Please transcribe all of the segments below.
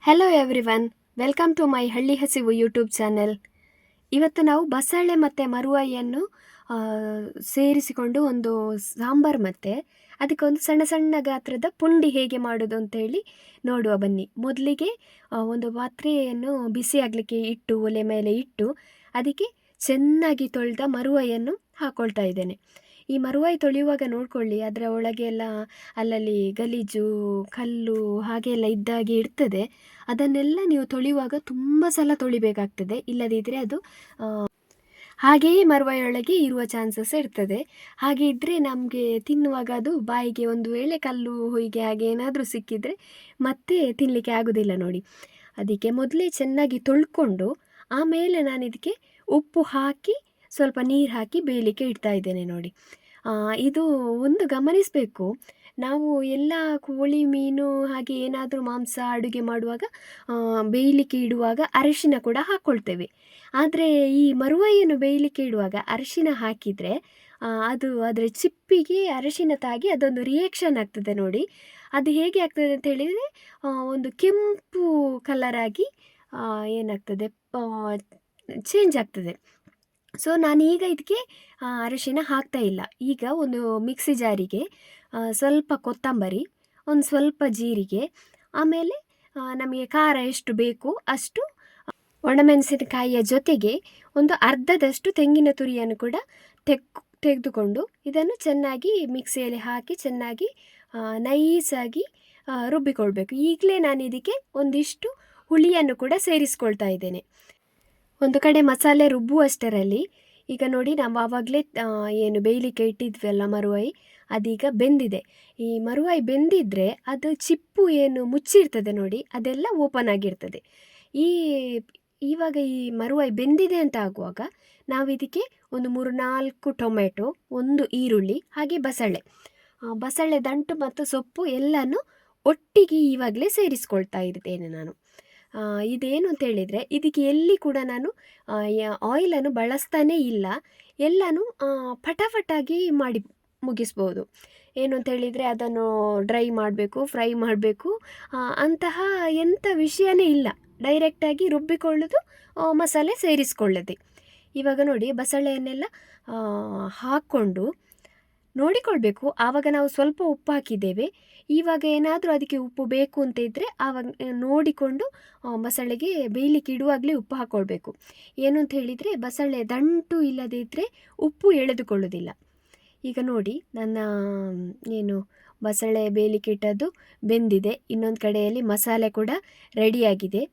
Hello everyone, welcome to my ಹಳ್ಳಿ ಹಸಿವು YouTube channel. ಇವತ್ತು ನಾವು ಬಸಳೆ ಮತ್ತು ಮರುವಾಯಿಯನ್ನು ಸೇರಿಸಿಕೊಂಡು ಒಂದು ಸಾಂಬಾರು ಮತ್ತು ಅದಕ್ಕೊಂದು ಸಣ್ಣ ಸಣ್ಣ ಗಾತ್ರದ ಪುಂಡಿ ಹೇಗೆ ಮಾಡೋದು ಅಂತೇಳಿ ನೋಡುವ ಬನ್ನಿ. ಮೊದಲಿಗೆ ಒಂದು ಪಾತ್ರೆಯನ್ನು ಬಿಸಿ ಆಗಲಿಕ್ಕೆ ಇಟ್ಟು ಒಲೆ ಮೇಲೆ ಇಟ್ಟು ಅದಕ್ಕೆ ಚೆನ್ನಾಗಿ ತೊಳೆದ ಮರುವಾಯಿಯನ್ನು ಹಾಕ್ಕೊಳ್ತಾ ಇದ್ದೇನೆ. ಈ ಮರುವಾಯಿ ತೊಳೆಯುವಾಗ ನೋಡಿಕೊಳ್ಳಿ, ಅದರ ಒಳಗೆ ಎಲ್ಲ ಅಲ್ಲಲ್ಲಿ ಗಲೀಜು ಕಲ್ಲು ಹಾಗೆಲ್ಲ ಇದ್ದಾಗೆ ಇರ್ತದೆ. ಅದನ್ನೆಲ್ಲ ನೀವು ತೊಳೆಯುವಾಗ ತುಂಬ ಸಲ ತೊಳಿಬೇಕಾಗ್ತದೆ, ಇಲ್ಲದಿದ್ದರೆ ಅದು ಹಾಗೆಯೇ ಮರುವಾಯಿಯೊಳಗೆ ಇರುವ ಚಾನ್ಸಸ್ ಇರ್ತದೆ. ಹಾಗೆ ಇದ್ದರೆ ನಮಗೆ ತಿನ್ನುವಾಗ ಅದು ಬಾಯಿಗೆ ಒಂದು ವೇಳೆ ಕಲ್ಲು ಹೊಯ್ಗೆ ಹಾಗೆ ಏನಾದರೂ ಸಿಕ್ಕಿದರೆ ಮತ್ತೆ ತಿನ್ನಲಿಕ್ಕೆ ಆಗೋದಿಲ್ಲ ನೋಡಿ. ಅದಕ್ಕೆ ಮೊದಲೇ ಚೆನ್ನಾಗಿ ತೊಳ್ಕೊಂಡು ಆಮೇಲೆ ನಾನು ಇದಕ್ಕೆ ಉಪ್ಪು ಹಾಕಿ ಸ್ವಲ್ಪ ನೀರು ಹಾಕಿ ಬೇಯಲಿಕ್ಕೆ ಇಡ್ತಾ ಇದ್ದೇನೆ ನೋಡಿ. ಇದು ಒಂದು ಗಮನಿಸಬೇಕು, ನಾವು ಎಲ್ಲ ಕೋಳಿ ಮೀನು ಹಾಗೆ ಏನಾದರೂ ಮಾಂಸ ಅಡುಗೆ ಮಾಡುವಾಗ ಬೇಯಲಿಕ್ಕೆ ಇಡುವಾಗ ಅರಿಶಿನ ಕೂಡ ಹಾಕ್ಕೊಳ್ತೇವೆ. ಆದರೆ ಈ ಮರುವಾಯಿಯನ್ನು ಬೇಯಲಿಕ್ಕೆ ಇಡುವಾಗ ಅರಿಶಿನ ಹಾಕಿದರೆ ಅದು ಅದರ ಚಿಪ್ಪಿಗೆ ಅರಿಶಿನ ತಾಗಿ ಅದೊಂದು ರಿಯಾಕ್ಷನ್ ಆಗ್ತದೆ ನೋಡಿ. ಅದು ಹೇಗೆ ಆಗ್ತದೆ ಅಂತ ಹೇಳಿದರೆ ಒಂದು ಕೆಂಪು ಕಲರಾಗಿ ಏನಾಗ್ತದೆ, ಚೇಂಜ್ ಆಗ್ತದೆ. ಸೊ ನಾನೀಗ ಇದಕ್ಕೆ ಅರಿಶಿನ ಹಾಕ್ತಾ ಇಲ್ಲ. ಈಗ ಒಂದು ಮಿಕ್ಸಿ ಜಾರಿಗೆ ಸ್ವಲ್ಪ ಕೊತ್ತಂಬರಿ, ಒಂದು ಸ್ವಲ್ಪ ಜೀರಿಗೆ, ಆಮೇಲೆ ನಮಗೆ ಖಾರ ಎಷ್ಟು ಬೇಕು ಅಷ್ಟು ಒಣಮೆಣಸಿನಕಾಯಿಯ ಜೊತೆಗೆ ಒಂದು ಅರ್ಧದಷ್ಟು ತೆಂಗಿನ ತುರಿಯನ್ನು ಕೂಡ ತೆಗೆದುಕೊಂಡು ಇದನ್ನು ಚೆನ್ನಾಗಿ ಮಿಕ್ಸಿಯಲ್ಲಿ ಹಾಕಿ ಚೆನ್ನಾಗಿ ನೈಸಾಗಿ ರುಬ್ಬಿಕೊಳ್ಬೇಕು. ಈಗಲೇ ನಾನು ಇದಕ್ಕೆ ಒಂದಿಷ್ಟು ಹುಳಿಯನ್ನು ಕೂಡ ಸೇರಿಸ್ಕೊಳ್ತಾ ಇದ್ದೇನೆ. ಒಂದು ಕಡೆ ಮಸಾಲೆ ರುಬ್ಬುವಷ್ಟರಲ್ಲಿ ಈಗ ನೋಡಿ, ನಾವು ಆವಾಗಲೇ ಏನು ಬೇಯಲಿಕ್ಕೆ ಇಟ್ಟಿದ್ವಲ್ಲ ಮರುವಾಯಿ, ಅದೀಗ ಬೆಂದಿದೆ. ಈ ಮರುವಾಯಿ ಬೆಂದಿದ್ದರೆ ಅದು ಚಿಪ್ಪು ಏನು ಮುಚ್ಚಿರ್ತದೆ ನೋಡಿ, ಅದೆಲ್ಲ ಓಪನ್ ಆಗಿರ್ತದೆ. ಇವಾಗ ಈ ಮರುವಾಯಿ ಬೆಂದಿದೆ ಅಂತ ಆಗುವಾಗ ನಾವು ಇದಕ್ಕೆ ಒಂದು 3-4 ಟೊಮೆಟೊ, ಒಂದು ಈರುಳ್ಳಿ, ಹಾಗೆ ಬಸಳೆ ದಂಟು ಮತ್ತು ಸೊಪ್ಪು ಎಲ್ಲನೂ ಒಟ್ಟಿಗೆ ಇವಾಗಲೇ ಸೇರಿಸ್ಕೊಳ್ತಾ ಇದ್ದೇನೆ ನಾನು. ಇದೇನು ಅಂತ ಹೇಳಿದರೆ ಇದಕ್ಕೆ ಎಲ್ಲಿ ಕೂಡ ನಾನು ಆಯಿಲನ್ನು ಬಳಸ್ತಾನೇ ಇಲ್ಲ. ಎಲ್ಲನೂ ಪಟಾಪಟಾಗಿ ಮಾಡಿ ಮುಗಿಸ್ಬೋದು. ಏನು ಅಂತ ಹೇಳಿದರೆ ಅದನ್ನು ಡ್ರೈ ಮಾಡಬೇಕು, ಫ್ರೈ ಮಾಡಬೇಕು ಅಂತಹ ಎಂಥ ವಿಷಯನೇ ಇಲ್ಲ. ಡೈರೆಕ್ಟಾಗಿ ರುಬ್ಬಿಕೊಳ್ಳೋದು, ಮಸಾಲೆ ಸೇರಿಸ್ಕೊಳ್ಳೋದೆ. ಇವಾಗ ನೋಡಿ, ಬಸಳೆಯನ್ನೆಲ್ಲ ಹಾಕ್ಕೊಂಡು ನೋಡಿಕೊಳ್ಬೇಕು. ಆವಾಗ ನಾವು ಸ್ವಲ್ಪ ಉಪ್ಪು ಹಾಕಿದ್ದೇವೆ. ಇವಾಗ ಏನಾದರೂ ಅದಕ್ಕೆ ಉಪ್ಪು ಬೇಕು ಅಂತ ಇದ್ದರೆ ಆವಾಗ ನೋಡಿಕೊಂಡು ಬಸಳೆಗೆ ಬೇಯಲಿಕ್ಕೆ ಇಡುವಾಗಲೇ ಉಪ್ಪು ಹಾಕ್ಕೊಳ್ಬೇಕು. ಏನು ಅಂತ ಹೇಳಿದರೆ ಬಸಳೆ ದಂಟು ಇಲ್ಲದೇ ಇದ್ದರೆ ಉಪ್ಪು ಎಳೆದುಕೊಳ್ಳೋದಿಲ್ಲ. ಈಗ ನೋಡಿ, ನನ್ನ ಏನು ಬಸಳೆ ಬೇಯಲಿಕ್ಕೆ ಇಟ್ಟದ್ದು ಬೆಂದಿದೆ. ಇನ್ನೊಂದು ಕಡೆಯಲ್ಲಿ ಮಸಾಲೆ ಕೂಡ ರೆಡಿಯಾಗಿದೆ.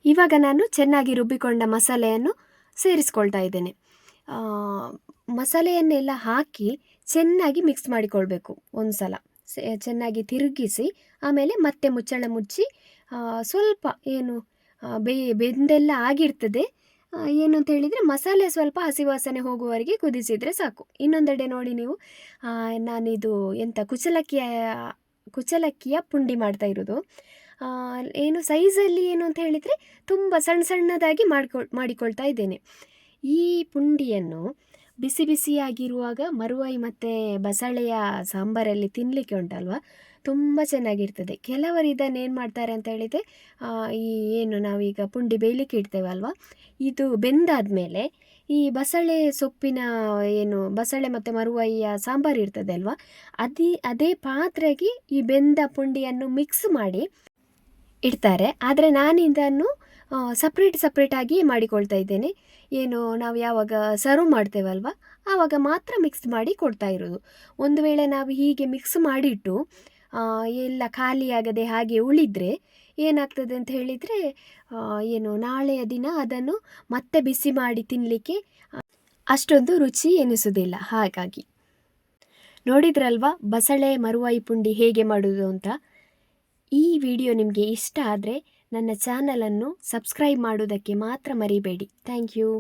ಇವಾಗ ನಾನು ಚೆನ್ನಾಗಿ ರುಬ್ಬಿಕೊಂಡ ಮಸಾಲೆಯನ್ನು ಸೇರಿಸ್ಕೊಳ್ತಾ ಇದ್ದೇನೆ. ಮಸಾಲೆಯನ್ನೆಲ್ಲ ಹಾಕಿ ಚೆನ್ನಾಗಿ ಮಿಕ್ಸ್ ಮಾಡಿಕೊಳ್ಬೇಕು. ಒಂದು ಸಲ ಚೆನ್ನಾಗಿ ತಿರುಗಿಸಿ ಆಮೇಲೆ ಮತ್ತೆ ಮುಚ್ಚಳ ಮುಚ್ಚಿ ಸ್ವಲ್ಪ ಏನು ಬೆಂದೆಲ್ಲ ಆಗಿರ್ತದೆ. ಏನು ಅಂತ ಹೇಳಿದರೆ ಮಸಾಲೆ ಸ್ವಲ್ಪ ಹಸಿ ವಾಸನೆ ಹೋಗುವವರೆಗೆ ಕುದಿಸಿದರೆ ಸಾಕು. ಇನ್ನೊಂದೆಡೆ ನೋಡಿ ನೀವು, ನಾನಿದು ಎಂಥ ಕುಚಲಕ್ಕಿಯ ಪುಂಡಿ ಮಾಡ್ತಾ ಇರೋದು. ಏನು ಸೈಜಲ್ಲಿ ಏನು ಅಂತ ಹೇಳಿದರೆ ತುಂಬ ಸಣ್ಣ ಸಣ್ಣದಾಗಿ ಮಾಡಿಕೊಳ್ತಾ ಇದ್ದೇನೆ. ಈ ಪುಂಡಿಯನ್ನು ಬಿಸಿ ಬಿಸಿಯಾಗಿರುವಾಗ ಮರುವಾಯಿ ಮತ್ತು ಬಸಳೆಯ ಸಾಂಬಾರಲ್ಲಿ ತಿನ್ನಲಿಕ್ಕೆ ಉಂಟಲ್ವ, ತುಂಬ ಚೆನ್ನಾಗಿರ್ತದೆ. ಕೆಲವರು ಇದನ್ನು ಏನು ಮಾಡ್ತಾರೆ ಅಂತ ಹೇಳಿದರೆ, ಈ ಏನು ನಾವೀಗ ಪುಂಡಿ ಬೇಯಲಿಕ್ಕೆ ಇಡ್ತೇವಲ್ವ, ಇದು ಬೆಂದಾದ ಮೇಲೆ ಈ ಬಸಳೆ ಸೊಪ್ಪಿನ ಏನು ಬಸಳೆ ಮತ್ತು ಮರುವಾಯಿಯ ಸಾಂಬಾರು ಇರ್ತದೆ ಅಲ್ವಾ, ಅದೇ ಪಾತ್ರೆಗೆ ಈ ಬೆಂದ ಪುಂಡಿಯನ್ನು ಮಿಕ್ಸ್ ಮಾಡಿ ಇಡ್ತಾರೆ. ಆದರೆ ನಾನು ಇದನ್ನು ಸಪ್ರೇಟಾಗಿ ಮಾಡಿಕೊಳ್ತಾ ಇದ್ದೇನೆ. ಏನು ನಾವು ಯಾವಾಗ ಸರ್ವ್ ಮಾಡ್ತೇವಲ್ವ ಆವಾಗ ಮಾತ್ರ ಮಿಕ್ಸ್ ಮಾಡಿ ಕೊಡ್ತಾ ಇರೋದು. ಒಂದು ವೇಳೆ ನಾವು ಹೀಗೆ ಮಿಕ್ಸ್ ಮಾಡಿಟ್ಟು ಎಲ್ಲ ಖಾಲಿಯಾಗದೆ ಹಾಗೆ ಉಳಿದರೆ ಏನಾಗ್ತದೆ ಅಂತ ಹೇಳಿದರೆ, ಏನು ನಾಳೆಯ ದಿನ ಅದನ್ನು ಮತ್ತೆ ಬಿಸಿ ಮಾಡಿ ತಿನ್ನಲಿಕ್ಕೆ ಅಷ್ಟೊಂದು ರುಚಿ ಎನಿಸೋದಿಲ್ಲ. ಹಾಗಾಗಿ ನೋಡಿದ್ರಲ್ವ ಬಸಳೆ ಮರುವಾಯಿ ಪುಂಡಿ ಹೇಗೆ ಮಾಡೋದು ಅಂತ. ಈ ವಿಡಿಯೋ ನಿಮಗೆ ಇಷ್ಟ ಆದರೆ ನನ್ನ ಚಾನಲನ್ನು ಸಬ್ಸ್ಕ್ರೈಬ್ ಮಾಡೋದಕ್ಕೆ ಮಾತ್ರ ಮರಿಬೇಡಿ. Thank you.